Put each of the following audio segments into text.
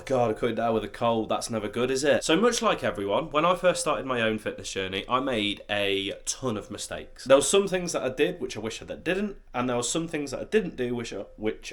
God, I couldn't deal with a cold. That's never good, is it? So much like everyone, when I first started my own fitness journey, I made a ton of mistakes. There were some things that I did which I wish I didn't, and there were some things that I didn't do which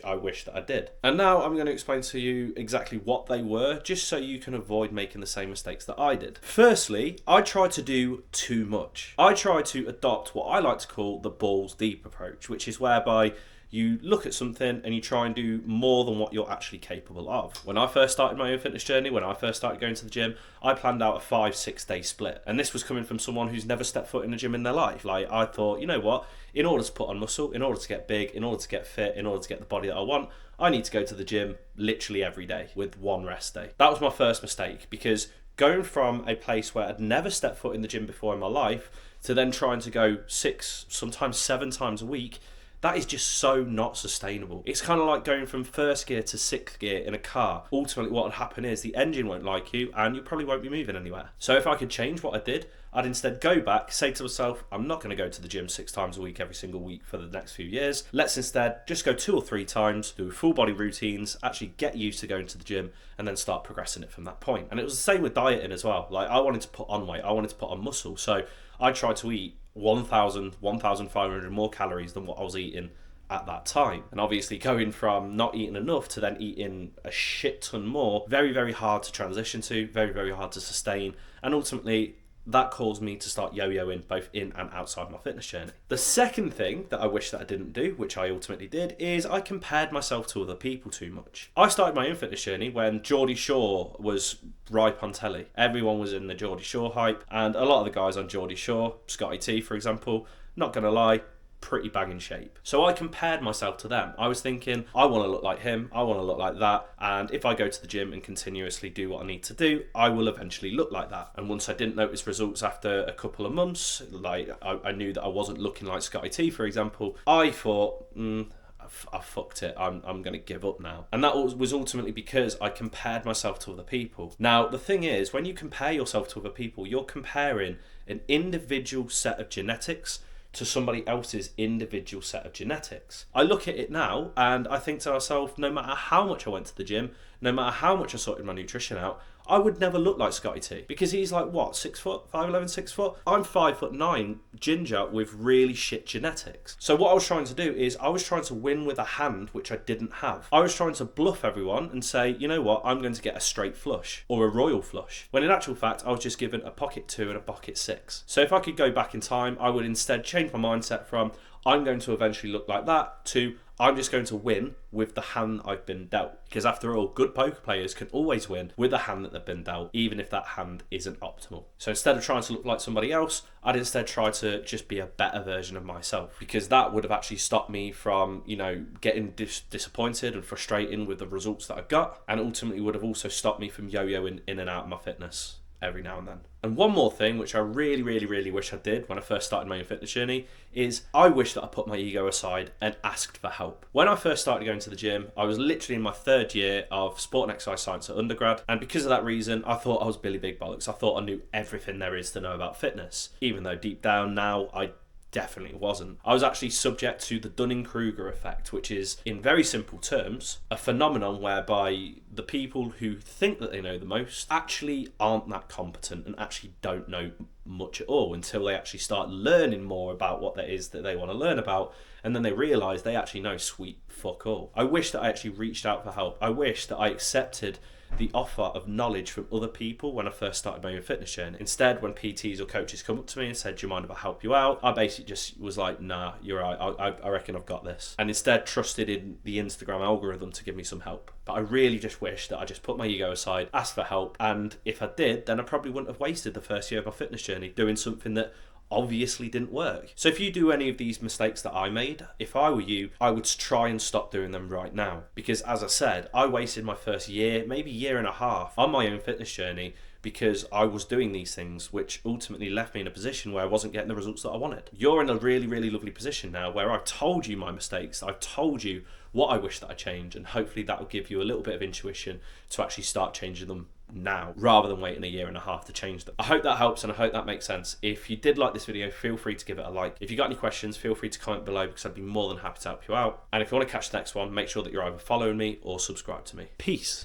I wish that I did. And now I'm going to explain to you exactly what they were, just so you can avoid making the same mistakes that I did. Firstly, I tried to do too much. I tried to adopt what I like to call the balls deep approach, which is whereby you look at something and you try and do more than what you're actually capable of. When I first started my own fitness journey, when I first started going to the gym, I planned out a 5-6 day split. And this was coming from someone who's never stepped foot in a gym in their life. Like, I thought, you know what? In order to put on muscle, in order to get big, in order to get fit, in order to get the body that I want, I need to go to the gym literally every day with one rest day. That was my first mistake, because going from a place where I'd never stepped foot in the gym before in my life to then trying to go 6, sometimes 7 times a week, that is just so not sustainable. It's kind of like going from first gear to 6th gear in a car. Ultimately, what would happen is the engine won't like you and you probably won't be moving anywhere. So if I could change what I did, I'd instead go back, say to myself, I'm not going to go to the gym 6 times a week every single week for the next few years. Let's instead just go 2 or 3 times, do full body routines, actually get used to going to the gym, and then start progressing it from that point. And it was the same with dieting as well. Like, I wanted to put on weight, I wanted to put on muscle. So I tried to eat 1,500 more calories than what I was eating at that time. And obviously going from not eating enough to then eating a shit ton more, very, very hard to transition to, very, very hard to sustain. And ultimately, that caused me to start yo-yoing both in and outside my fitness journey. The second thing that I wish that I didn't do, which I ultimately did, is I compared myself to other people too much. I started my own fitness journey when Geordie Shore was ripe on telly. Everyone was in the Geordie Shore hype, and a lot of the guys on Geordie Shore, Scotty T for example, not gonna lie, pretty bang in shape. So I compared myself to them. I was thinking, I want to look like him, I want to look like that, and if I go to the gym and continuously do what I need to do, I will eventually look like that. And once I didn't notice results after a couple of months, like I knew that I wasn't looking like Scotty T for example, I thought, I fucked it, I'm going to give up now. And that was ultimately because I compared myself to other people. Now, the thing is, when you compare yourself to other people, you're comparing an individual set of genetics to somebody else's individual set of genetics. I look at it now and I think to myself, no matter how much I went to the gym, no matter how much I sorted my nutrition out, I would never look like Scotty T, because he's like, what, 6 foot, 5'11", 6 foot? I'm 5'9", ginger with really shit genetics. So what I was trying to do is I was trying to win with a hand which I didn't have. I was trying to bluff everyone and say, you know what, I'm going to get a straight flush or a royal flush, when in actual fact I was just given a pocket 2 and a pocket 6. So if I could go back in time, I would instead change my mindset from I'm going to eventually look like that to I'm just going to win with the hand I've been dealt. Because after all, good poker players can always win with the hand that they've been dealt, even if that hand isn't optimal. So instead of trying to look like somebody else, I'd instead try to just be a better version of myself, because that would have actually stopped me from, you know, getting disappointed and frustrating with the results that I got, and ultimately would have also stopped me from yo-yoing in and out of my fitness every now and then. And one more thing, which I really, really, really wish I did when I first started my own fitness journey, is I wish that I put my ego aside and asked for help. When I first started going to the gym, I was literally in my 3rd year of sport and exercise science at undergrad, and because of that reason, I thought I was Billy Big Bollocks. I thought I knew everything there is to know about fitness, even though deep down now I definitely wasn't. I was actually subject to the Dunning-Kruger effect, which is, in very simple terms, a phenomenon whereby the people who think that they know the most actually aren't that competent and actually don't know much at all until they actually start learning more about what that is that they want to learn about, and then they realise they actually know sweet fuck all. I wish that I actually reached out for help. I wish that I accepted the offer of knowledge from other people when I first started my own fitness journey. Instead, when PTs or coaches come up to me and said, do you mind if I help you out? I basically just was like, nah, you're right, I reckon I've got this. And instead trusted in the Instagram algorithm to give me some help. But I really just wish that I just put my ego aside, asked for help, and if I did, then I probably wouldn't have wasted the first year of my fitness journey doing something that obviously didn't work. So if you do any of these mistakes that I made, if I were you, I would try and stop doing them right now. Because as I said, I wasted my first year, maybe year and a half on my own fitness journey because I was doing these things, which ultimately left me in a position where I wasn't getting the results that I wanted. You're in a really, really lovely position now where I've told you my mistakes, I've told you what I wish that I changed, and hopefully that will give you a little bit of intuition to actually start changing them now, rather than waiting a year and a half to change them. I hope that helps and I hope that makes sense. If you did like this video, feel free to give it a like. If you got any questions, feel free to comment below because I'd be more than happy to help you out. And if you want to catch the next one, make sure that you're either following me or subscribe to me. Peace.